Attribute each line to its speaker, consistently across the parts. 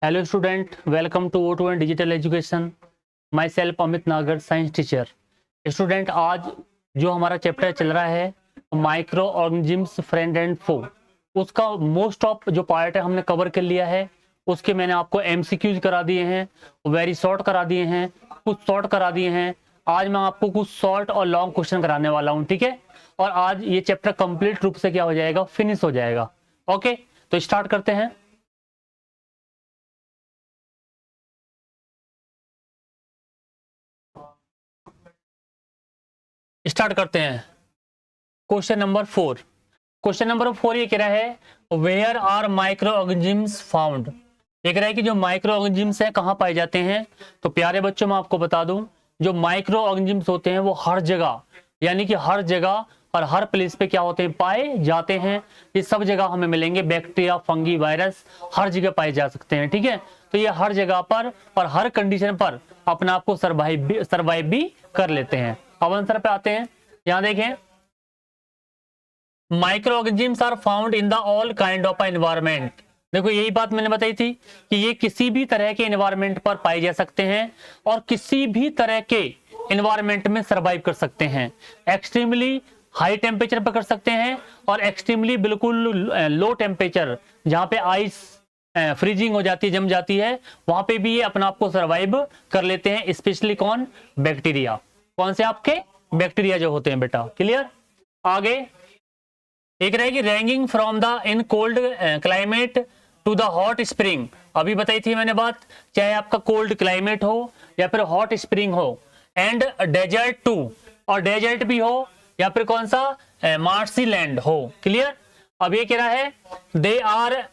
Speaker 1: Hello student, welcome to O2 and digital education. Myself Amit Nagar, science teacher. Student, आज जो हमारा chapter चल रहा है माइक्रो ऑर्गेनिजम्स फ्रेंड एंड फो, उसका मोस्ट ऑफ जो पार्ट है हमने कवर कर लिया है। उसके मैंने आपको MCQs करा दिए हैं, वेरी शॉर्ट करा दिए हैं, कुछ शॉर्ट करा दिए हैं। आज मैं आपको कुछ शॉर्ट और लॉन्ग क्वेश्चन कराने वाला हूँ, ठीक है। और आज ये चैप्टर कंप्लीट रूप से क्या हो जाएगा, फिनिश हो जाएगा। ओके, तो स्टार्ट करते हैं। स्टार्ट करते हैं। Question number 4। क्वेश्चन नंबर 4 ये कह रहा है where are microorganisms found. ये कह रहा है कि जो माइक्रो ऑर्गेनिजम्स हैं कहाँ पाए जाते हैं। तो प्यारे बच्चों, मैं आपको बता दूं, जो माइक्रो ऑर्गेनिजम्स होते हैं वो हर जगह, यानी कि हर जगह और हर प्लेस पे क्या होते हैं, पाए जाते हैं। ये सब जगह हमें मिलेंगे। बैक्टीरिया, फंगी, वायरस हर जगह पाए जा सकते हैं, ठीक है। तो ये हर जगह पर और हर कंडीशन पर अपने आप को सर्वाइव भी कर लेते हैं। अब आंसर पे आते हैं। यहां देखें, microorganisms are found in the all kind of environment. देखो, यही बात मैंने बताई थी कि ये किसी भी तरह के एनवायरमेंट पर पाए जा सकते हैं और किसी भी तरह के एनवायरमेंट में सरवाइव कर सकते हैं। एक्सट्रीमली हाई टेम्परेचर पर कर सकते हैं और एक्सट्रीमली बिल्कुल लो टेम्परेचर, जहां पे आइस फ्रीजिंग हो जाती है, जम जाती है, वहां पे भी ये अपने आप को सर्वाइव कर लेते हैं। स्पेशली कौन? बैक्टीरिया। कौन से? आपके बैक्टीरिया जो होते हैं बेटा। क्लियर? आगे एक रहेगी ranking from the in cold climate to the hot spring. अभी बताई थी मैंने बात, चाहे आपका कोल्ड क्लाइमेट हो या फिर हॉट स्प्रिंग हो, एंड डेजर्ट टू, और डेजर्ट भी हो या फिर कौन सा मार्सी लैंड हो। क्लियर? अब ये कह रहा है they are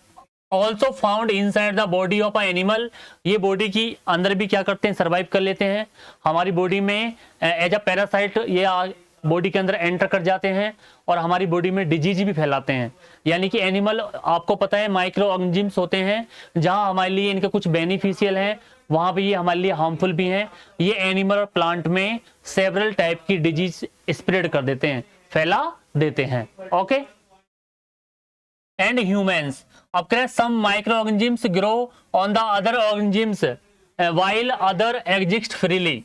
Speaker 1: also found inside the body of a animal. ये बॉडी की अंदर भी क्या करते हैं, सर्वाइव कर लेते हैं। हमारी बॉडी में एज अ पैरासाइट ये बॉडी के अंदर एंटर कर जाते हैं और हमारी बॉडी में डिजीज भी फैलाते हैं। यानी कि एनिमल, आपको पता है, माइक्रो ऑर्गेनिजम्स होते हैं, जहां हमारे लिए इनके कुछ बेनिफिशियल हैं, वहां पे ये हमारे लिए हार्मफुल भी हैं। ये एनिमल और प्लांट में सेवरल टाइप की डिजीज स्प्रेड कर देते हैं, फैला देते हैं। Okay, and humans. अब कह रहे हैं some micro organisms grow on the other organisms while other exist freely.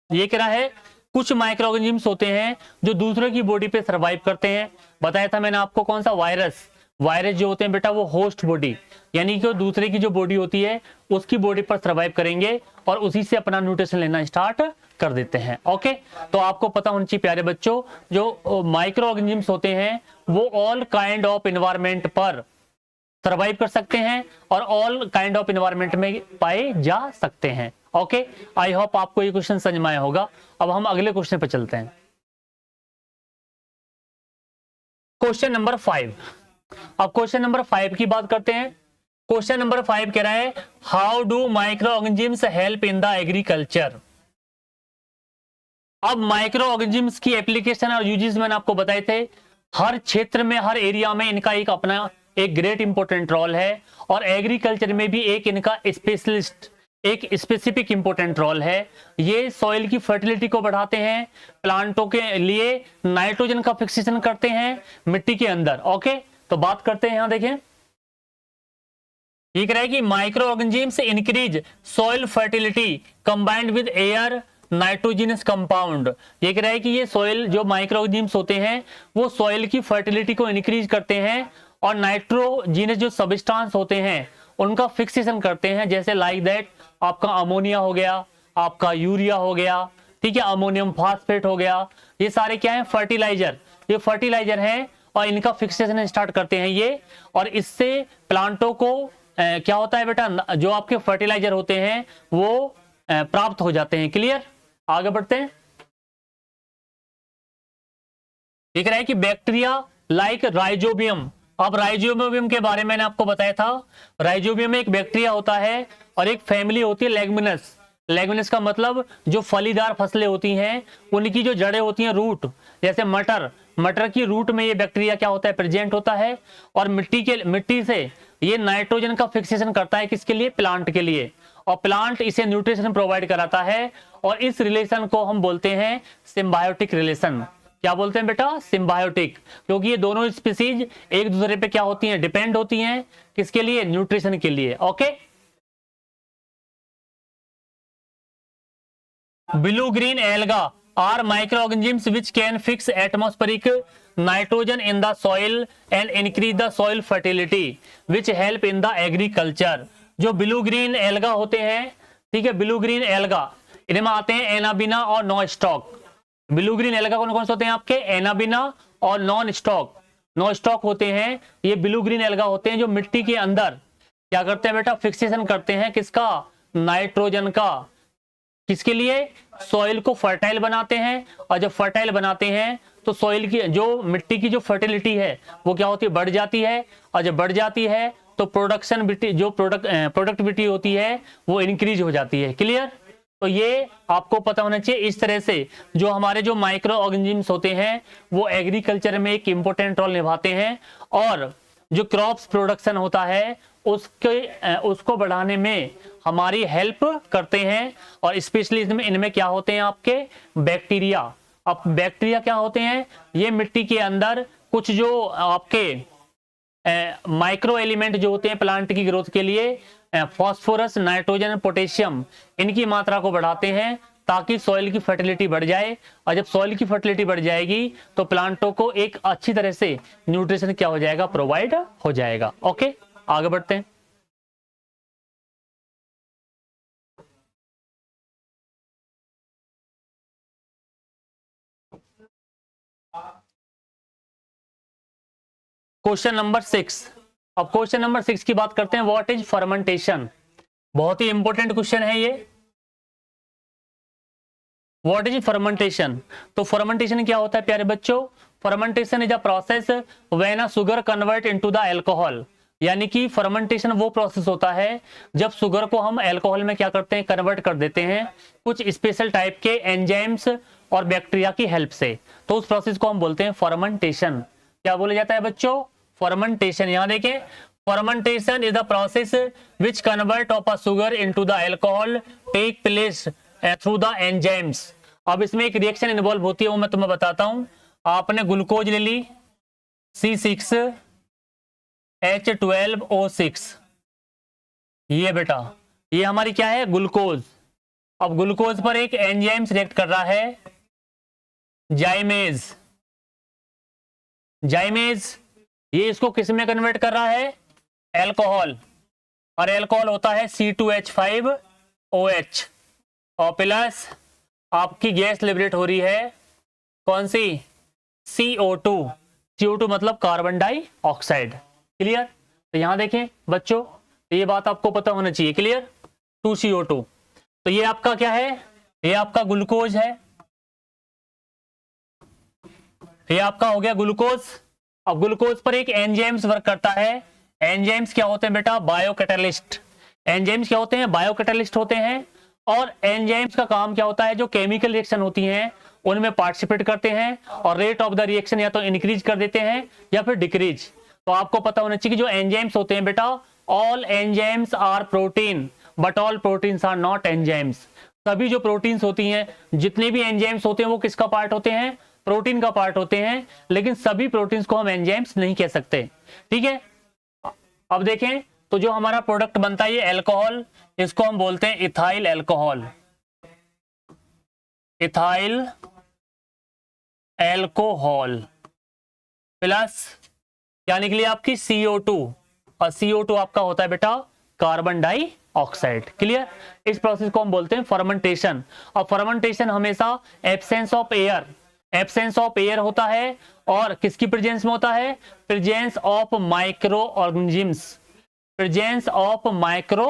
Speaker 1: ये कह रहा है कुछ माइक्रो ऑर्गेनिजम्स होते हैं जो दूसरे की बॉडी पे सर्वाइव करते हैं। बताया था मैंने आपको कौन सा? वायरस जो होते हैं बेटा वो होस्ट बॉडी, यानी कि दूसरे की जो बॉडी होती है उसकी बॉडी पर सर्वाइव करेंगे और उसी से अपना न्यूट्रिशन लेना स्टार्ट कर देते हैं। ओके, तो आपको पता होना चाहिए प्यारे बच्चों, जो माइक्रो ऑर्गेनिजम्स होते हैं वो ऑल काइंड ऑफ एनवायरमेंट पर सर्वाइव कर सकते हैं और ऑल काइंड ऑफ एनवायरमेंट में पाए जा सकते हैं। ओके, आई होप आपको ये क्वेश्चन समझ में आया होगा। अब हम अगले क्वेश्चन पर चलते हैं। Question number 5। अब क्वेश्चन नंबर 5 की बात करते हैं। क्वेश्चन नंबर 5 कह रहा है how do micro organisms help in the agriculture. अब माइक्रो ऑर्गेनिजम्स की एप्लीकेशन और यूजेस मैंने आपको बताए थे। हर क्षेत्र में, हर एरिया में इनका एक अपना एक ग्रेट इंपॉर्टेंट रोल है और एग्रीकल्चर में भी एक इनका स्पेशलिस्ट, एक स्पेसिफिक इंपॉर्टेंट रोल है। ये सॉइल की फर्टिलिटी को बढ़ाते हैं, प्लांटों के लिए नाइट्रोजन का फिक्सेशन करते हैं मिट्टी के अंदर। ओके, तो बात करते हैं। यहां देखें, ये कह रहा है कि micro organisms increase soil fertility combined with air nitrogenous compound. ये कह रहा है कि ये सॉइल, जो माइक्रो ऑर्गेनिजम्स होते हैं वो सॉइल की फर्टिलिटी को इंक्रीज करते हैं और नाइट्रोजिनस जो सब्सटेंस होते हैं उनका फिक्सेशन करते हैं। जैसे लाइक दैट आपका अमोनिया हो गया, आपका यूरिया हो गया, ठीक है, अमोनियम फास्फेट हो गया। ये सारे क्या है? फर्टिलाइजर। ये फर्टिलाइजर है और इनका फिक्सेशन स्टार्ट करते हैं ये, और इससे प्लांटों को क्या होता है बेटा, जो आपके फर्टिलाइजर होते हैं वो प्राप्त हो जाते हैं। क्लियर? आगे बढ़ते हैं। दिख रहा है कि बैक्टीरिया लाइक राइजोबियम। अब राइजोबियम के बारे में मैंने आपको बताया था। राइजोबियम में एक बैक्टीरिया होता है और एक फैमिली होती है लेगमिनस। लेगमिनस का मतलब जो फलीदार फसलें होती हैं उनकी जो जड़ें होती हैं, रूट, जैसे मटर की रूट में ये बैक्टीरिया क्या होता है, प्रेजेंट होता है और मिट्टी से ये नाइट्रोजन का फिक्सेशन करता है। किसके लिए? प्लांट के लिए, और प्लांट इसे न्यूट्रिशन प्रोवाइड कराता है और इस रिलेशन को हम बोलते हैं सिम्बायोटिक रिलेशन। क्या बोलते हैं बेटा? सिम्बायोटिक, क्योंकि ये दोनों स्पीसीज एक दूसरे पे क्या होती हैं, डिपेंड होती हैं। किसके लिए? न्यूट्रिशन के लिए। Okay, blue green alga are microorganisms which can fix atmospheric nitrogen in the soil and increase the soil fertility which help in the agriculture। जो ब्लू ग्रीन एल्गा होते हैं, ठीक है, ब्लू ग्रीन एल्गा, इनमें आते हैं एनाबिना और non stock. Blue green alga कौन कौन से होते हैं आपके? एनाबिना और नॉन स्टॉक। नॉन स्टॉक होते हैं ये ब्लू ग्रीन एल्गा होते हैं जो मिट्टी के अंदर क्या करते हैं बेटा? फिक्सेशन करते हैं किसका? नाइट्रोजन का। किसके लिए? सॉइल को फर्टाइल बनाते हैं, और जब फर्टाइल बनाते हैं तो सॉइल की जो मिट्टी की जो फर्टिलिटी है वो क्या होती है? बढ़ जाती है, और जब बढ़ जाती है तो प्रोडक्शन जो प्रोडक्टिविटी होती है वो इंक्रीज हो जाती है। क्लियर? तो ये आपको पता होना चाहिए। इस तरह से जो हमारे जो माइक्रो ऑर्गेनिजम्स होते हैं वो एग्रीकल्चर में एक इंपॉर्टेंट रोल निभाते हैं, और जो क्रॉप्स प्रोडक्शन होता है उसको बढ़ाने में हमारी हेल्प करते हैं। और स्पेशली इनमें क्या होते हैं आपके? बैक्टीरिया। अब बैक्टीरिया क्या होते हैं? ये मिट्टी के अंदर कुछ जो आपके माइक्रो एलिमेंट जो होते हैं प्लांट की ग्रोथ के लिए, फास्फोरस, नाइट्रोजन, पोटेशियम, इनकी मात्रा को बढ़ाते हैं ताकि सॉइल की फर्टिलिटी बढ़ जाए। और जब सॉइल की फर्टिलिटी बढ़ जाएगी तो प्लांटों को एक अच्छी तरह से न्यूट्रिशन क्या हो जाएगा? प्रोवाइड हो जाएगा। ओके, आगे बढ़ते हैं। Question number 6। अब क्वेश्चन नंबर 6 की बात करते हैं। What is fermentation? बहुत ही इंपॉर्टेंट क्वेश्चन है ये। What is fermentation? तो फर्मेंटेशन क्या होता है प्यारे बच्चों? Fermentation is a process when a sugar convert into the alcohol. यानी कि फर्मेंटेशन वो प्रोसेस होता है जब शुगर को हम अल्कोहल में क्या करते हैं? कन्वर्ट कर देते हैं कुछ स्पेशल टाइप के एंजाइम्स और बैक्टीरिया की हेल्प से। तो उस प्रोसेस को हम बोलते हैं फर्मेंटेशन। क्या बोला जाता है बच्चों? फर्मेंटेशन। यहां देखें, fermentation is the process which convert of a sugar into the alcohol take place through the enzymes. अब इसमें एक रिएक्शन इन्वॉल्व होती है, वो मैं तुम्हें बताता हूं। आपने ग्लूकोज ले ली C6H12O6, ये बेटा ये हमारी क्या है? ग्लूकोज। अब ग्लूकोज पर एक एंजाइम्स रिएक्ट कर रहा है, जाइमेज। जाइमेज ये इसको किस में कन्वर्ट कर रहा है? अल्कोहल। और अल्कोहल होता है C2H5OH, और प्लस आपकी गैस लिबरेट हो रही है कौन सी? CO2। CO2 मतलब कार्बन डाइऑक्साइड। क्लियर? तो यहां देखें बच्चों, तो ये बात आपको पता होना चाहिए। क्लियर? 2CO2। तो ये आपका क्या है? ये आपका ग्लूकोज है, ये आपका हो गया ग्लूकोज। अब ग्लूकोज पर एक एंजाइम्स वर्क करता है। एंजाइम्स क्या होते हैं बेटा? बायोकैटालिस्ट। एंजाइम्स क्या होते हैं? बायोकैटालिस्ट होते हैं। और एंजाइम्स का काम क्या होता है? जो केमिकल रिएक्शन होती हैं उनमें पार्टिसिपेट करते हैं, और रेट ऑफ द रिएक्शन या तो इंक्रीज कर देते हैं या फिर डिक्रीज। तो आपको पता होना चाहिए कि जो एंजाइम्स होते हैं बेटा, all enzymes are protein but all proteins are not enzymes. सभी जो प्रोटीन्स होती हैं, जितने भी एंजाइम्स होते हैं वो किसका पार्ट होते हैं? प्रोटीन का पार्ट होते हैं। लेकिन सभी प्रोटीन्स को हम एंजाइम्स नहीं कह सकते। ठीक है? अब देखें, तो जो हमारा प्रोडक्ट बनता है ये अल्कोहल, इसको हम बोलते हैं ethyl alcohol. Ethyl alcohol plus क्या निकली आपकी? CO2, और CO2 आपका होता है बेटा कार्बन डाइऑक्साइड। क्लियर? इस प्रोसेस को हम बोलते हैं फर्मेंटेशन। और फर्मेंटेशन हमेशा एब्सेंस ऑफ एयर होता है, और किसकी प्रेजेंस में होता है? Presence of micro organisms. Presence of micro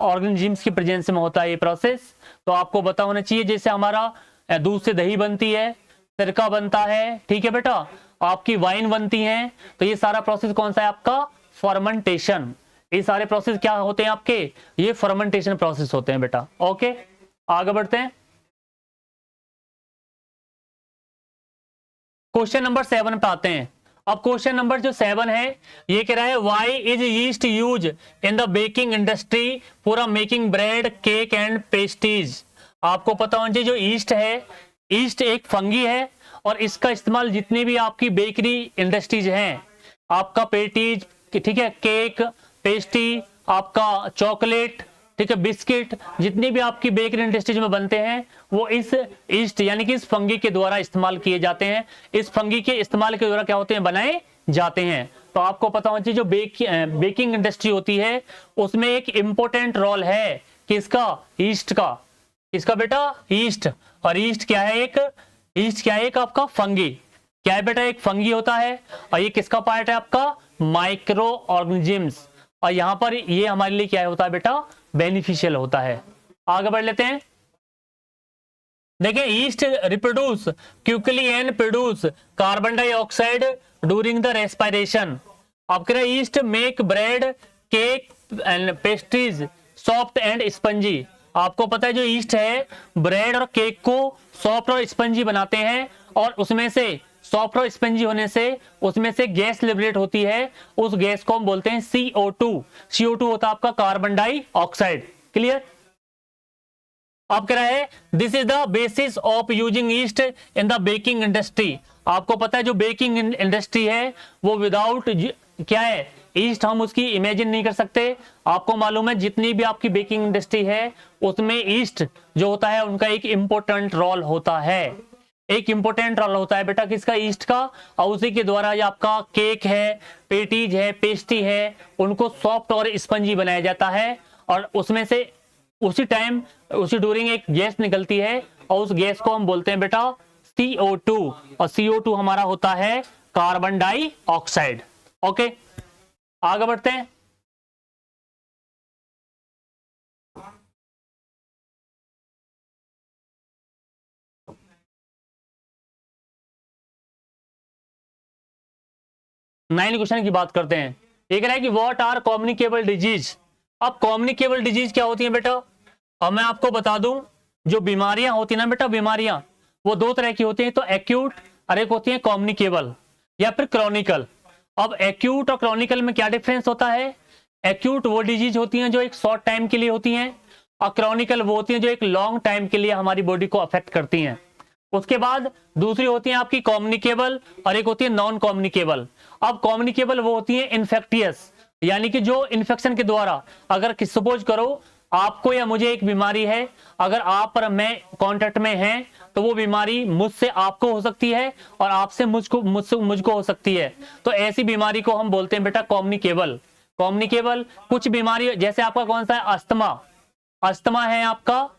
Speaker 1: organisms की प्रेजेंस में होता है ये प्रोसेस। तो आपको पता होना चाहिए, जैसे हमारा दूध से दही बनती है, सिरका बनता है, ठीक है बेटा, आपकी वाइन बनती है, तो ये सारा प्रोसेस कौन सा है आपका? फर्मेंटेशन। ये सारे प्रोसेस क्या होते हैं आपके? ये फर्मेंटेशन प्रोसेस होते हैं बेटा। ओके, आगे बढ़ते हैं। क्वेश्चन नंबर 7 पे आते हैं। अब क्वेश्चन नंबर जो 7 है ये कह रहा है, why is yeast use in the baking industry for making bread, cake and pastries. आपको पता होना चाहिए जो ईस्ट है, ईस्ट एक फंगी है, और इसका इस्तेमाल जितनी भी आपकी बेकरी इंडस्ट्रीज हैं, आपका पेटीज, ठीक है, केक, पेस्ट्री, आपका चॉकलेट, ठीक है, बिस्किट, जितनी भी आपकी बेकरी इंडस्ट्रीज में बनते हैं वो इस ईस्ट यानी कि इस फंगी के द्वारा इस्तेमाल किए जाते हैं। इस फंगी के इस्तेमाल के द्वारा क्या होते हैं, बनाए जाते हैं। तो आपको पता होना चाहिए जो बेकिंग इंडस्ट्री होती है उसमें एक इंपॉर्टेंट रोल है किसका, ईस्ट का। इसका बेटा ईस्ट। और ईस्ट क्या है, एक आपका फंगी। क्या है बेटा, एक फंगी होता है। और ये किसका पार्ट है, आपका माइक्रो ऑर्गेनिजम्स। और यहां पर ये हमारे लिए क्या होता है बेटा, बेनिफिशियल होता है। आगे बढ़ लेते हैं। देखिए, east reproduce quickly and produce carbon dioxide during the respiration. अब कह रहे हैं east make bread, cake and pastries soft and spongy. आपको पता है जो ईस्ट है ब्रेड और केक को सॉफ्ट और स्पंजी बनाते हैं, और उसमें से सॉफ्ट और स्पंजी होने से उसमें से गैस लिबरेट होती है। उस गैस को हम बोलते हैं CO2। CO2 होता है आपका कार्बन डाइऑक्साइड। क्लियर। अब कह रहा है this is the basis of using east in the baking industry. आपको पता है जो बेकिंग इंडस्ट्री है वो विदाउट क्या है, ईस्ट हम उसकी इमेजिन नहीं कर सकते। आपको मालूम है जितनी भी आपकी बेकिंग इंडस्ट्री है उसमें ईस्ट जो होता है उनका एक इंपॉर्टेंट रोल होता है। एक इंपॉर्टेंट रोल होता है बेटा किसका, ईस्ट का। और उसी के द्वारा जो आपका केक है, पेटीज है, पेस्ट्री है, उनको सॉफ्ट और स्पंजी बनाया जाता है। और उसमें से उसी ड्यूरिंग एक गैस निकलती है और उस गैस को हम बोलते हैं बेटा CO2। और CO2 हमारा होता है कार्बन डाइऑक्साइड। ओके, आगे बढ़ते हैं। नाइन क्वेश्चन की बात करते हैं। ये कह रहा है कि व्हाट आर कम्युनिकेबल डिजीज। अब कम्युनिकेबल डिजीज क्या होती है बेटा, अब मैं आपको बता दूं जो बीमारियां होती है ना बेटा, बीमारियां वो दो तरह की होती हैं। तो एक्यूट और एक होती है कम्युनिकेबल या फिर क्रॉनिकल। अब एक्यूट और क्रॉनिकल में क्या डिफरेंस होता है, एक्यूट वो डिजीज होती हैं जो एक शॉर्ट टाइम के लिए होती हैं, और क्रॉनिकल वो होती हैं जो एक लॉन्ग टाइम के लिए हमारी बॉडी को अफेक्ट करती हैं। उसके बाद दूसरी होती है आपकी कम्युनिकेबल और एक होती है नॉन कम्युनिकेबल। अब कम्युनिकेबल वो होती है इन्फेक्टियस, यानी कि जो इन्फेक्शन के द्वारा, अगर सपोज करो आपको या मुझे एक बीमारी है, अगर आप और मैं कांटेक्ट में हैं तो वो बीमारी मुझसे आपको हो सकती है और आपसे मुझको हो सकती है। तो ऐसी बीमारी को हम बोलते हैं बेटा कम्युनिकेबल। कुछ बीमारी जैसे आपका कौन सा है, अस्थमा है आपका,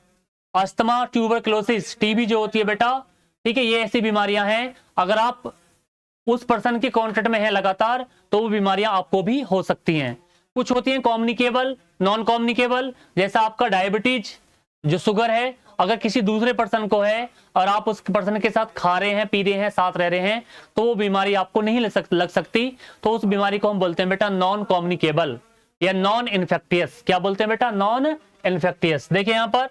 Speaker 1: अस्थमा, ट्यूबरक्लोसिस, टीबी जो होती है बेटा, ठीक है, ये ऐसी बीमारियां हैं अगर आप उस पर्सन के कांटेक्ट में है लगातार तो वो बीमारियां आपको भी हो सकती हैं। कुछ होती हैं कम्युनिकेबल, नॉन कम्युनिकेबल, जैसा आपका डायबिटीज जो शुगर है, अगर किसी दूसरे पर्सन को है और आप उस पर्सन के साथ खा रहे हैं, पी रहे हैं, साथ रह रहे हैं, तो वो बीमारी आपको नहीं लग सकती। तो उस बीमारी को हम बोलते हैं बेटा नॉन कम्युनिकेबल या नॉन इन्फेक्टियस। क्या बोलते हैं बेटा, नॉन इन्फेक्टियस। देखिए यहां पर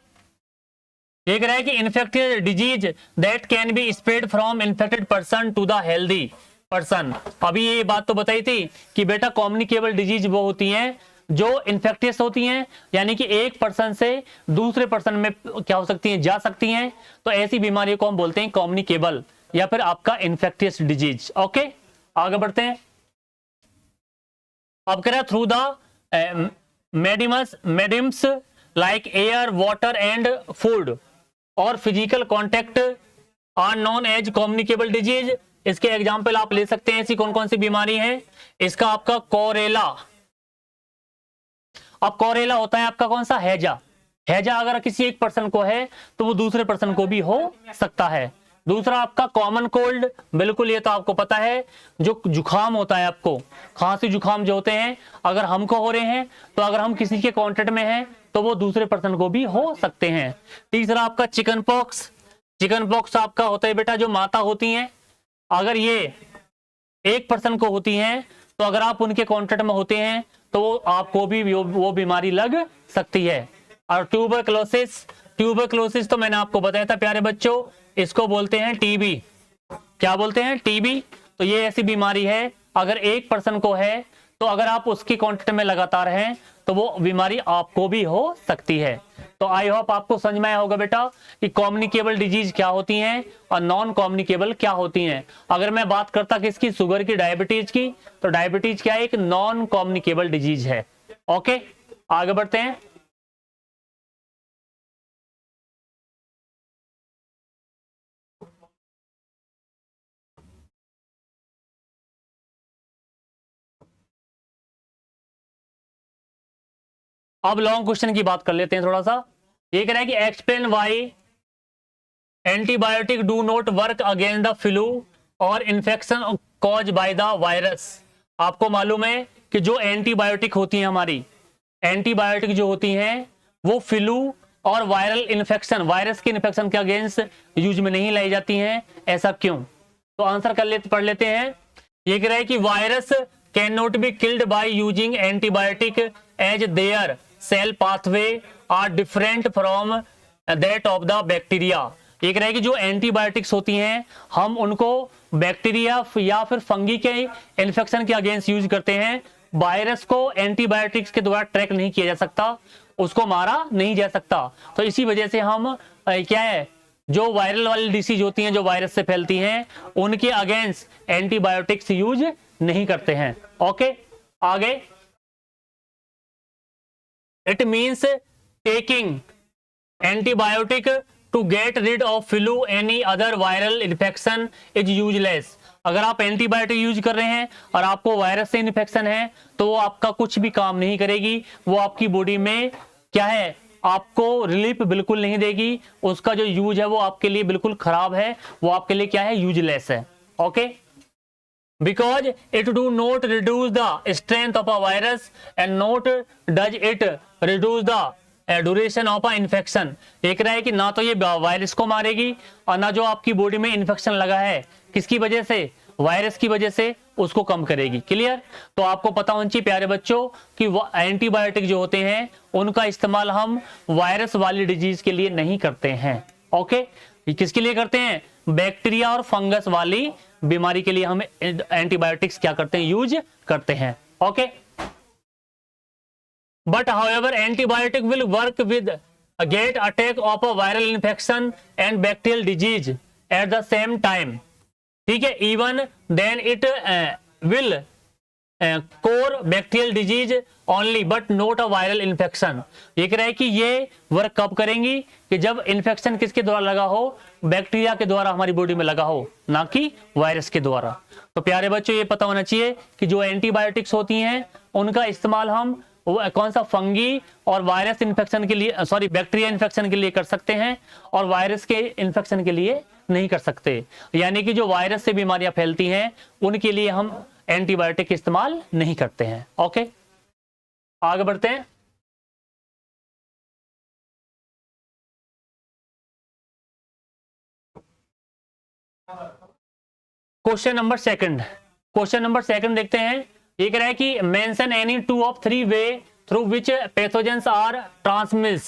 Speaker 1: एक रहा है कि infectious disease that can be spread from infected person to the healthy person. अभी ये बात तो बताई थी कि बेटा कम्युनिकेबल डिजीज वो होती हैं जो इन्फेक्टियस होती हैं, यानी कि एक पर्सन से दूसरे पर्सन में क्या हो सकती हैं, जा सकती हैं। तो ऐसी बीमारियों को हम बोलते हैं कम्युनिकेबल या फिर आपका इन्फेक्टियस डिजीज। ओके, आगे बढ़ते हैं। अब कह रहा through the mediums like air, water and food और physical contact are known as communicable disease. इसके एग्जाम्पल आप ले सकते हैं, ऐसी कौन कौन सी बीमारी है। इसका आपका कोरेला। अब कोरेला होता है आपका कौन सा, हैजा अगर किसी एक पर्सन को है तो वो दूसरे पर्सन को भी हो सकता है। दूसरा आपका कॉमन कोल्ड, बिल्कुल ये तो आपको पता है, जो जुखाम होता है, आपको खांसी जुखाम जो होते हैं अगर हमको हो रहे हैं तो अगर हम किसी के कांटेक्ट में हैं तो वो दूसरे पर्सन को भी हो सकते हैं। तीसरा आपका चिकन पॉक्स आपका होता है बेटा जो माता होती हैं, अगर ये एक पर्सन को होती हैं तो अगर आप उनके कांटेक्ट में होते हैं तो आपको भी वो बीमारी लग सकती है। और ट्यूबरक्लोसिस तो मैंने आपको बताया था प्यारे बच्चों, इसको बोलते हैं टीबी। क्या बोलते हैं, टीबी। तो ये ऐसी बीमारी है अगर एक पर्सन को है तो अगर आप उसके कांटेक्ट में लगातार हैं तो वो बीमारी आपको भी हो सकती है। तो आई होप आपको समझ में आया होगा बेटा कि कम्युनिकेबल डिजीज क्या होती हैं और नॉन कम्युनिकेबल क्या होती हैं। अगर मैं बात करता किसकी, शुगर की, डायबिटीज की, तो डायबिटीज क्या है, एक नॉन कम्युनिकेबल डिजीज है। ओके, आगे बढ़ते हैं। अब लॉन्ग क्वेश्चन की बात कर लेते हैं थोड़ा सा। ये कह रहा है कि explain why antibiotic do not work against the flu और infection cause by the virus. आपको मालूम है कि जो एंटीबायोटिक होती हैं हमारी, एंटीबायोटिक जो होती हैं वो फ्लू और वायरल इन्फेक्शन, वायरस के इन्फेक्शन के अगेंस्ट यूज में नहीं लाई जाती हैं। ऐसा क्यों? तो आंसर पढ़ लेते हैं। ये कह रहा है कि virus can not be killed by using antibiotic as their cell pathway are different from that of the bacteria. ये कह रहा है कि जो एंटीबायोटिक्स होती हैं हम उनको बैक्टीरिया या फिर फंगी के इन्फेक्शन के अगेंस्ट यूज करते हैं। वायरस को एंटीबायोटिक्स के द्वारा ट्रैक नहीं किया जा सकता, उसको मारा नहीं जा सकता। तो इसी वजह से हम क्या है, जो वायरल वाली डिसीज होती हैं जो वायरस से फैलती हैं उनके अगेंस्ट एंटीबायोटिक्स यूज नहीं करते हैं। ओके, आगे। It means taking antibiotic to get rid of flu any other viral infection is useless. अगर आप एंटीबायोटिक यूज कर रहे हैं और आपको वायरस से इन्फेक्शन है तो वो आपका कुछ भी काम नहीं करेगी, वो आपकी बॉडी में क्या है, आपको रिलीफ बिल्कुल नहीं देगी। उसका जो यूज है वो आपके लिए बिल्कुल खराब है, वो आपके लिए क्या है, यूजलेस है। Okay, because it do not reduce the strength of a virus and not does it reduce the duration of a infection. एक रहा है कि ना तो ये वायरस को मारेगी और ना जो आपकी बॉडी में इन्फेक्शन लगा है किसकी वजह से, वायरस की वजह से, उसको कम करेगी। क्लियर? तो आपको पता होना चाहिए प्यारे बच्चों कि एंटीबायोटिक जो होते हैं उनका इस्तेमाल हम वायरस वाली डिजीज के लिए नहीं करते हैं। ओके, किसके लिए करते हैं? बैक्टीरिया और फंगस वाली बीमारी के लिए हम एंटीबायोटिक्स क्या करते हैं, यूज करते हैं। Okay, but however antibiotic will work with a get attack of a viral infection and bacterial disease at the same time। ठीक है, even then it will cure bacterial disease only but not a viral infection। ये कह रहा है कि ये work कब करेंगी कि जब इन्फेक्शन किसके द्वारा लगा हो, बैक्टीरिया के द्वारा हमारी बॉडी में लगा हो, ना कि वायरस के द्वारा। तो प्यारे बच्चों ये पता होना चाहिए कि जो एंटीबायोटिक्स होती हैं उनका इस्तेमाल हम कौन सा, फंगी और वायरस इन्फेक्शन के लिए, सॉरी बैक्टीरिया इन्फेक्शन के लिए कर सकते हैं और वायरस के इन्फेक्शन के लिए नहीं कर सकते। यानी कि जो वायरस से बीमारियां फैलती हैं उनके लिए हम एंटीबायोटिक इस्तेमाल नहीं करते हैं। ओके, आगे बढ़ते हैं। क्वेश्चन नंबर सेकंड देखते हैं। ये कह रहा है कि mention any 2 of 3 way through which pathogens are transmitted.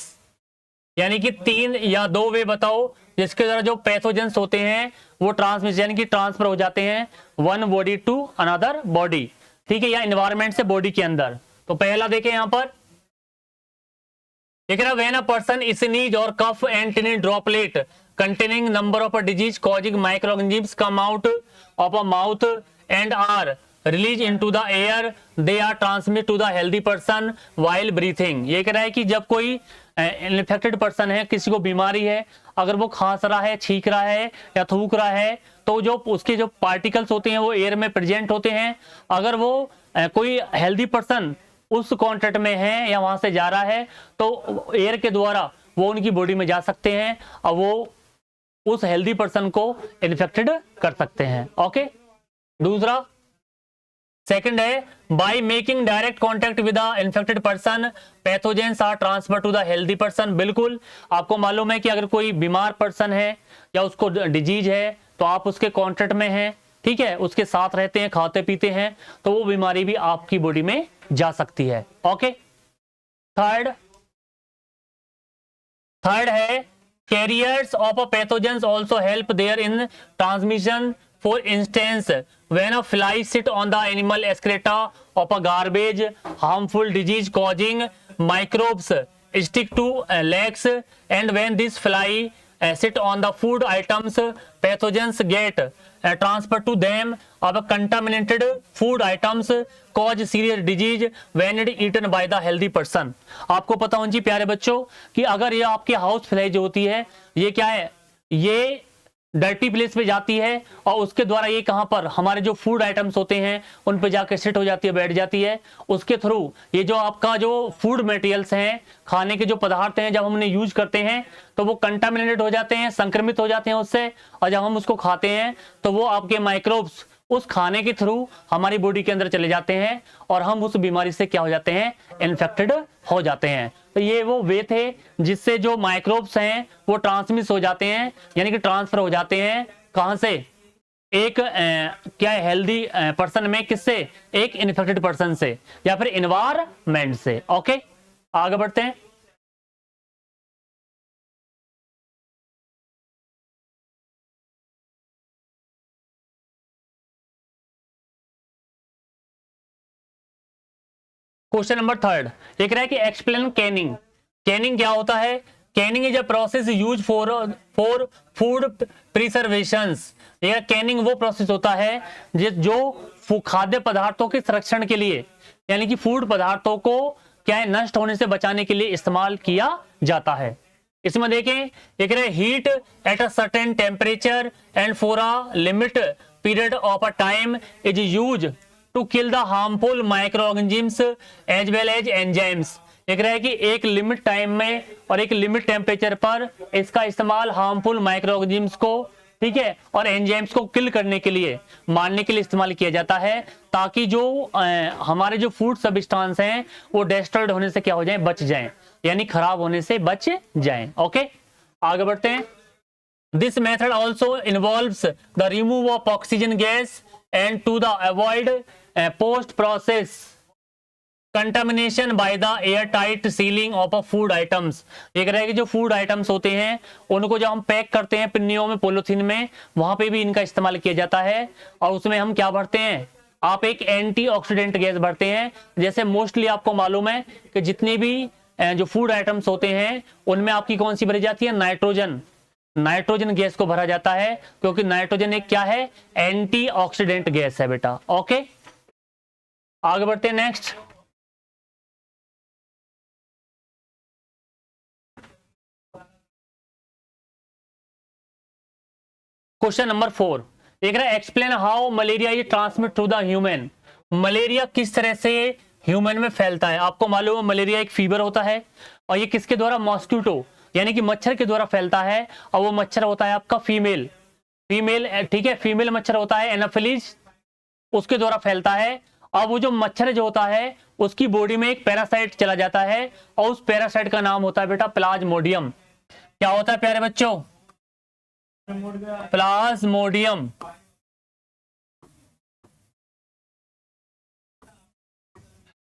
Speaker 1: यानी कि 3 या 2 वे बताओ जिसके द्वारा जो पैथोजेंस होते हैं वो ट्रांसमिस यानी कि ट्रांसफर हो जाते हैं one body to another body. ठीक है, या एनवायरमेंट से बॉडी के अंदर। तो पहला देखें यहां पर, देख रहा, व्हेन अ पर्सन स्नीज और cough and tiny droplet containing number of a disease causing microorganisms come out of a mouth and are released into the air, they are transmitted to the healthy person while breathing। ये कह रहा है कि जब कोई infected person है, किसी को बीमारी है, अगर वो खांस रहा है, छींक रहा है या थूक रहा है तो जो उसके जो पार्टिकल्स होते हैं वो एयर में प्रेजेंट होते हैं। अगर वो कोई हेल्दी पर्सन उस कॉन्टेक्ट में है या वहां से जा रहा है तो एयर के द्वारा वो उनकी बॉडी में जा सकते हैं और वो उस हेल्दी पर्सन को इन्फेक्टेड कर सकते हैं। ओके, दूसरा सेकंड है by making direct contact with the infected person pathogens are transfer to the healthy person. बिल्कुल, आपको मालूम है कि अगर कोई बीमार पर्सन है या उसको डिजीज है तो आप उसके कांटेक्ट में हैं, ठीक है, उसके साथ रहते हैं, खाते पीते हैं, तो वो बीमारी भी आपकी बॉडी में जा सकती है। ओके, थर्ड है carriers of a pathogens also help there in transmission। for instance when a fly sit on the animal excreta of a garbage harmful disease causing microbes stick to legs, and when this fly sit on the food items pathogens get transferred to them of a contaminated food items cause serious disease when it eaten by the healthy person। आपको पता होना चाहिए प्यारे बच्चों कि अगर ये आपकी हाउस फ्लाई जो होती है, ये क्या है, ये डर्टी प्लेस पे जाती है और उसके द्वारा ये कहाँ पर हमारे जो फूड आइटम्स होते हैं उन पे जाकर सिट हो जाती है, बैठ जाती है। उसके थ्रू ये जो आपका जो फूड मटेरियल्स हैं, खाने के जो पदार्थ हैं, जब हम उन्हें यूज करते हैं तो वो कंटामिनेटेड हो जाते हैं, संक्रमित हो जाते हैं उससे, और जब हम उसको खाते हैं तो वो आपके माइक्रोब्स उस खाने के थ्रू हमारी बॉडी के अंदर चले जाते हैं और हम उस बीमारी से क्या हो जाते हैं, इन्फेक्टेड हो जाते हैं। तो ये वो वे थे जिससे जो माइक्रोब्स हैं वो ट्रांसमिट हो जाते हैं, यानी कि ट्रांसफर हो जाते हैं कहां से, एक क्या हेल्दी पर्सन में, किससे, एक इन्फेक्टेड पर्सन से या फिर इन्वायरमेंट से। ओके, आगे बढ़ते हैं। क्वेश्चन नंबर थर्ड देख रहा है कि एक्सप्लेन कैनिंग। कैनिंग क्या होता है? Canning is a process use for food preservations. यह कैनिंग वो प्रोसेस होता है जो खाद्य पदार्थों के संरक्षण के लिए, यानी कि फूड पदार्थों को क्या है, नष्ट होने से बचाने के लिए इस्तेमाल किया जाता है। इसमें देखें, देख रहे heat at a certain temperature and for a limit period of a time is use to kill the harmful micro organisms as well as enzymes. देख रहा है कि एक लिमिट टाइम में और एक लिमिट टेम्परेचर पर इसका इस्तेमाल हार्मफुल माइक्रो ऑर्गेनिजम्स को, ठीक है, और एंजाइम्स को किल करने के लिए, मारने के लिए इस्तेमाल किया जाता है, ताकि जो हमारे जो फूड सब्सटेंस हैं वो डिस्ट्रॉयड होने से क्या हो जाए, बच जाएं, यानी खराब होने से बच जाएं। ओके, आगे बढ़ते हैं। This method also involves the remove of oxygen gas and to the avoid post process contamination by the air tight sealing of a food items. देख रहे हैं कि जो फूड आइटम्स होते हैं उनको जब हम पैक करते हैं पिन्नियों में, पॉलिथीन में, वहां पे भी इनका इस्तेमाल किया जाता है। और उसमें हम क्या भरते हैं, आप एक एंटीऑक्सीडेंट गैस भरते हैं। जैसे मोस्टली आपको मालूम है कि जितनी भी जो फूड आइटम्स होते हैं उनमें आपकी कौन सी भरी जाती है, नाइट्रोजन। नाइट्रोजन गैस को भरा जाता है क्योंकि नाइट्रोजन एक क्या है, एंटीऑक्सीडेंट गैस है बेटा। ओके, आगे बढ़ते हैं। नेक्स्ट क्वेश्चन नंबर 4 देख रहे हैं, explain how malaria is transmit to the human. Malaria किस तरह से ह्यूमन में फैलता है। आपको मालूम है मलेरिया एक फीवर होता है और ये किसके द्वारा, मॉस्किटो यानी कि मच्छर के द्वारा फैलता है। और वो मच्छर होता है आपका फीमेल, ठीक है, फीमेल मच्छर होता है एनाफिलीज, उसके द्वारा फैलता है। और वो जो मच्छर जो होता है उसकी बॉडी में एक पैरासाइट चला जाता है और उस पैरासाइट का नाम होता है बेटा प्लाज्मोडियम। क्या होता है प्यारे बच्चों, प्लाज्मोडियम।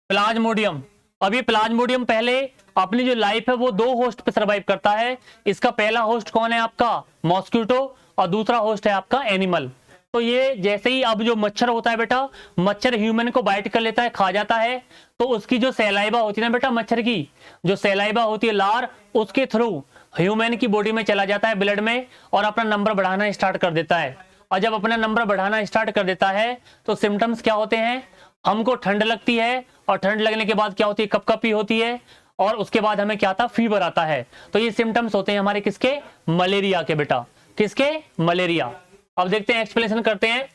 Speaker 1: प्लाज्मोडियम, अब ये प्लाज्मोडियम पहले अपनी जो लाइफ है वो 2 होस्ट पे सर्वाइव करता है। इसका पहला होस्ट कौन है आपका, मॉस्किटो, और दूसरा होस्ट है आपका एनिमल। तो ये जैसे ही अब जो मच्छर होता है बेटा, मच्छर ह्यूमन को बाइट कर लेता है, खा जाता है, तो उसकी जो सैलाइवा होती है ना बेटा, मच्छर की जो सैलाइवा होती है, लार, उसके थ्रू ह्यूमन की बॉडी में चला जाता है, ब्लड में, और अपना नंबर बढ़ाना स्टार्ट कर देता है। और जब अपना नंबर बढ़ाना स्टार्ट कर देता है तो सिम्टम्स क्या होते हैं, हमको ठंड लगती है, और ठंड लगने के बाद क्या होती है, कपकपी होती है, और उसके बाद हमें क्या आता है, फीवर आता है। तो ये सिम्टम्स होते हैं हमारे किसके, मलेरिया के बेटा, किसके, मलेरिया। अब देखते हैं, एक्सप्लेनेशन करते हैं।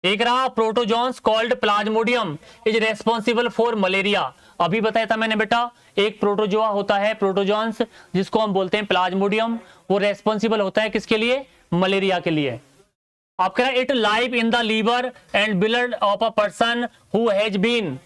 Speaker 1: एक रहा, protozoans called Plasmodium is responsible for malaria. अभी बताया था मैंने बेटा, एक प्रोटोजोआ होता है प्रोटोजोन्स, जिसको हम बोलते हैं प्लाज्मोडियम, वो रेस्पॉन्सिबल होता है किसके लिए, मलेरिया के लिए। आप कह रहे हैं, it live in the liver and blood of a person who has been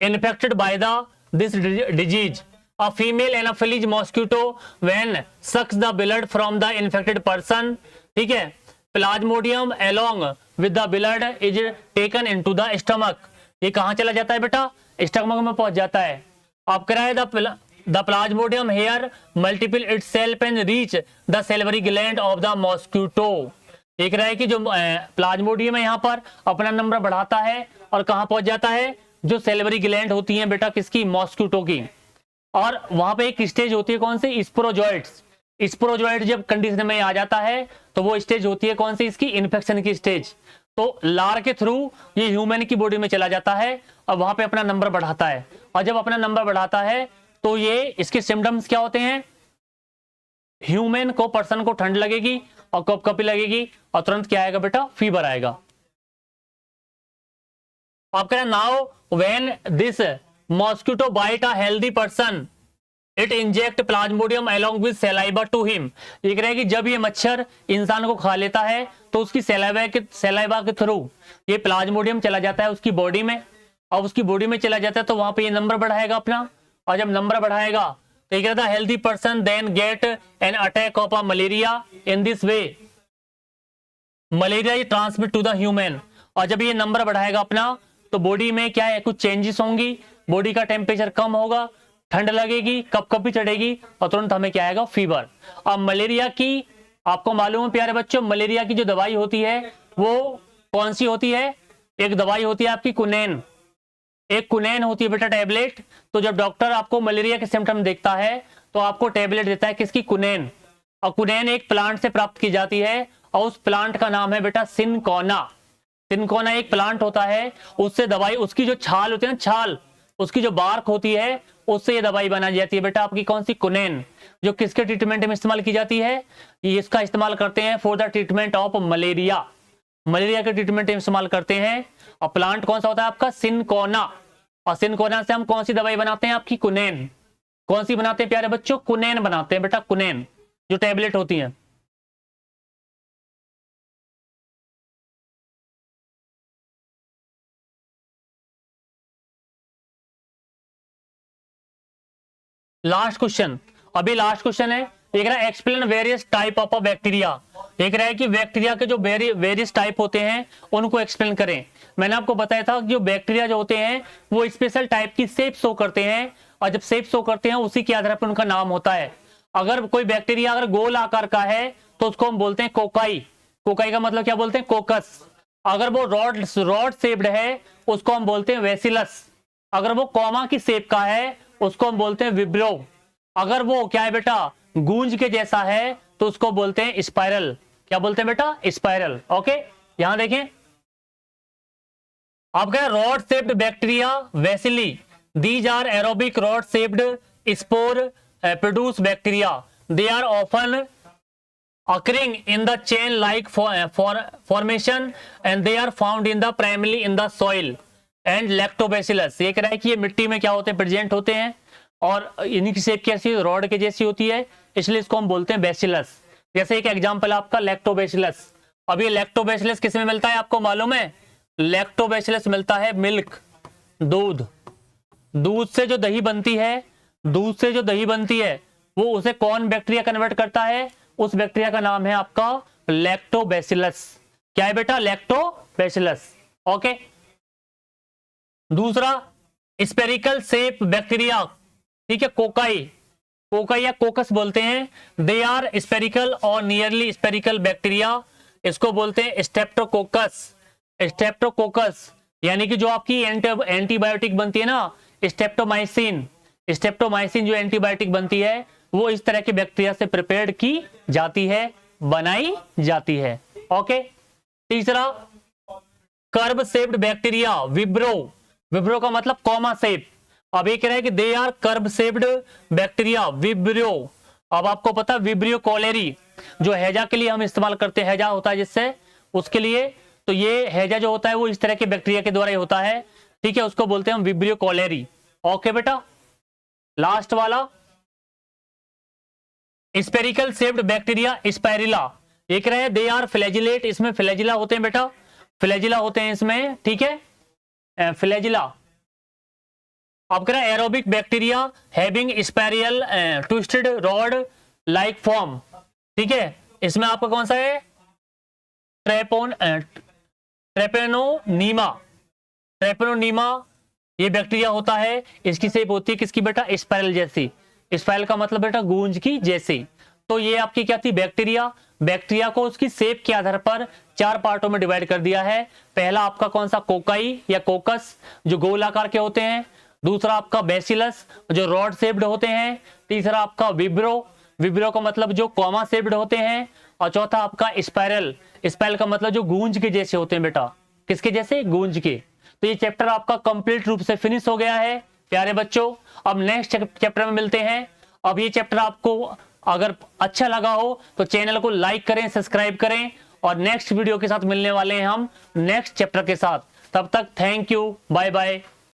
Speaker 1: infected by the this disease. A female anopheles mosquito when sucks the blood from the infected person, ठीक है, Plasmodium along with the blood is taken into the stomach। ये कहाँ चला जाता है बेटा, stomach में पहुंच जाता है। आप कह रहे हैं, the plasmodium here multiple itself and reach the salivary gland of the mosquito। देख रहा है कि जो प्लाज्मोडियम है यहाँ पर अपना नंबर बढ़ाता है और कहाँ पहुंच जाता है, जो सेलिवरी ग्लैंड होती है बेटा किसकी, मॉस्किटो की। और वहां पे एक स्टेज होती है कौन सी, स्पोरोजोइट्स। स्पोरोजोइट जब कंडीशन में आ जाता है तो वो स्टेज होती है कौन सी, इसकी इन्फेक्शन की स्टेज। तो लार के थ्रू ये ह्यूमन की बॉडी में चला जाता है और वहां पे अपना नंबर बढ़ाता है। और जब अपना नंबर बढ़ाता है तो ये इसके सिम्टम्स क्या होते हैं, ह्यूमन को, पर्सन को ठंड लगेगी और कप कपी लगेगी और तुरंत क्या आएगा बेटा, फीवर आएगा। आप कह रहे हैं now when this mosquito bite a healthy person it inject plasmodium along with saliva to him. ये कह रहे हैं कि जब ये मच्छर इंसान को खा लेता है तो उसकी सलाइवा के थ्रू ये प्लाज्मोडियम चला जाता है उसकी बॉडी में, और उसकी बॉडी में चला जाता है तो वहां पे ये नंबर बढ़ाएगा अपना, और जब नंबर बढ़ाएगा तो ये कहता है healthy person then get an attack of malaria in this way, malaria ये ट्रांसमिट टू द ह्यूमन। और जब ये नंबर बढ़ाएगा अपना तो बॉडी में क्या है, कुछ चेंजेस होंगी, बॉडी का टेम्परेचर कम होगा, ठंड लगेगी, कपकपी चढ़ेगी और तुरंत हमें क्या आएगा, फीवर। अब मलेरिया की आपको मालूम है प्यारे बच्चों, मलेरिया की जो दवाई होती है वो कौन सी होती है, एक दवाई होती है आपकी कुनैन, एक कुनैन होती है बेटा टैबलेट। तो जब डॉक्टर आपको मलेरिया के सिम्टम देखता है तो आपको टैबलेट देता है किसकी, कुनैन। और कुनैन एक प्लांट से प्राप्त की जाती है और उस प्लांट का नाम है बेटा सिनकोना। सिनकोना एक प्लांट होता है, उससे दवाई, उसकी जो छाल होती है ना, छाल, उसकी जो बार्क होती है उससे ये दवाई बनाई जाती है बेटा आपकी कौन सी, कुनैन, जो किसके ट्रीटमेंट में इस्तेमाल की जाती है, ये इसका इस्तेमाल करते हैं for the treatment of malaria, malaria के ट्रीटमेंट में इस्तेमाल करते हैं। और प्लांट कौन सा होता है आपका, सिनकोना। और सिनकोना से हम कौन सी दवाई बनाते हैं आपकी, कुनैन। कौन सी बनाते हैं प्यारे बच्चों, कुनैन बनाते हैं बेटा, कुनैन जो टैबलेट होती है। लास्ट क्वेश्चन, अभी लास्ट क्वेश्चन है, एक रहा explain various type of bacteria. एक रहा है कि बैक्टीरिया के जो वेरियस टाइप होते हैं उनको एक्सप्लेन करें। मैंने आपको बताया था कि जो बैक्टीरिया जो होते हैं वो स्पेशल टाइप की शेप शो करते हैं, और जब शेप शो करते हैं उसी के आधार पर उनका नाम होता है। अगर कोई बैक्टीरिया अगर गोल आकार का है तो उसको हम बोलते हैं कोकाई, कोकाई का मतलब क्या बोलते हैं, कोकस। अगर वो रॉड शेप्ड है उसको हम बोलते हैं वेसिलस। अगर वो कॉमा की शेप का है उसको हम बोलते हैं विब्रो। अगर वो क्या है बेटा, गूंज के जैसा है तो उसको बोलते हैं स्पाइरल। क्या बोलते हैं बेटा, स्पाइरल। ओके, यहां देखें आप क्या, rod shaped bacteria bacilli, these are aerobic rod shaped spore produce bacteria, they are often occurring in the chain like formation and they are found in the primarily in the soil and lactobacillus। ये कह रहा है कि ये मिट्टी में क्या होते हैं, प्रेजेंट होते हैं, और इनकी शेप कैसी, रॉड के जैसी होती है, इसलिए इसको हम बोलते हैं बेसिलस। जैसे एक एग्जांपल आपका लैक्टोबैसिलस। अब ये लैक्टोबैसिलस किस में मिलता है आपको मालूम है, लैक्टोबैसिलस मिलता है मिल्क, दूध। दूध से जो दही बनती है, दूध से जो दही बनती है वो उसे कौन बैक्टीरिया कन्वर्ट करता है, उस बैक्टीरिया का नाम है आपका लैक्टोबैसिलस। क्या है बेटा, लैक्टोबैसिलस। ओके, दूसरा स्पेरिकल शेप बैक्टीरिया, ठीक है, कोकाई, कोकाई या कोकस बोलते हैं। दे आर स्पेरिकल और नियरली स्पेरिकल बैक्टीरिया, इसको बोलते हैं स्टेप्टोकोकस। स्टेप्टोकोकस यानी कि जो आपकी एंटीबायोटिक बनती है ना, स्टेप्टोमाइसिन, स्टेप्टोमाइसिन जो एंटीबायोटिक बनती है वो इस तरह के बैक्टीरिया से प्रिपेयर्ड की जाती है, बनाई जाती है। ओके, तीसरा कर्व शेप्ड बैक्टीरिया विब्रो, विब्रो का मतलब कॉमा शेप। अब ये कह रहा है कि they are curve shaped bacteria vibrio. अब आपको पता विब्रियो कोलेरी जो हैजा के लिए हम इस्तेमाल करते हैं, हैजा होता है जिससे, उसके लिए, तो ये हैजा जो होता है वो इस तरह के बैक्टीरिया के द्वारा ही होता है, ठीक है, उसको बोलते हैं हम विब्रियो कोलेरी। ओके बेटा, लास्ट वाला स्पेरिकल शेप्ड बैक्टीरिया स्पाइरिला। एक रहे दे आर फ्लैजिलेट, इसमें फ्लैजिला होते हैं बेटा, फ्लैजिला होते हैं इसमें, ठीक है, फ्लैजिला। अब कह रहे हैं aerobic bacteria having spiral twisted rod like form, ठीक है, इसमें आपका कौन सा है, ट्रेपेनोनीमा, ट्रेपेनोनीमा ये बैक्टीरिया होता है, इसकी शेप होती है किसकी बेटा, स्पाइरल जैसी। स्पाइरल का मतलब बेटा गूंज की जैसी। तो ये आपकी क्या थी, बैक्टीरिया। बैक्टीरिया को उसकी शेप के आधार पर 4 पार्टों में डिवाइड कर दिया है। पहला आपका कौन सा, कोकाई या कोकस जो गोल आकार के होते हैं। दूसरा आपका बेसिलस जो रॉड शेप्ड होते हैं। तीसरा आपका विब्रो, विब्रो का मतलब जो कॉमा शेप्ड होते हैं। और चौथा आपका स्पाइरल, स्पाइरल का मतलब जो गूंज के जैसे होते हैं बेटा, किसके जैसे, गूंज के। तो ये चैप्टर आपका कंप्लीट रूप से फिनिश हो गया है प्यारे बच्चों। अब नेक्स्ट चैप्टर में मिलते हैं। अब ये चैप्टर आपको अगर अच्छा लगा हो तो चैनल को लाइक करें, सब्सक्राइब करें, और नेक्स्ट वीडियो के साथ मिलने वाले हैं हम नेक्स्ट चैप्टर के साथ। तब तक थैंक यू, बाय बाय।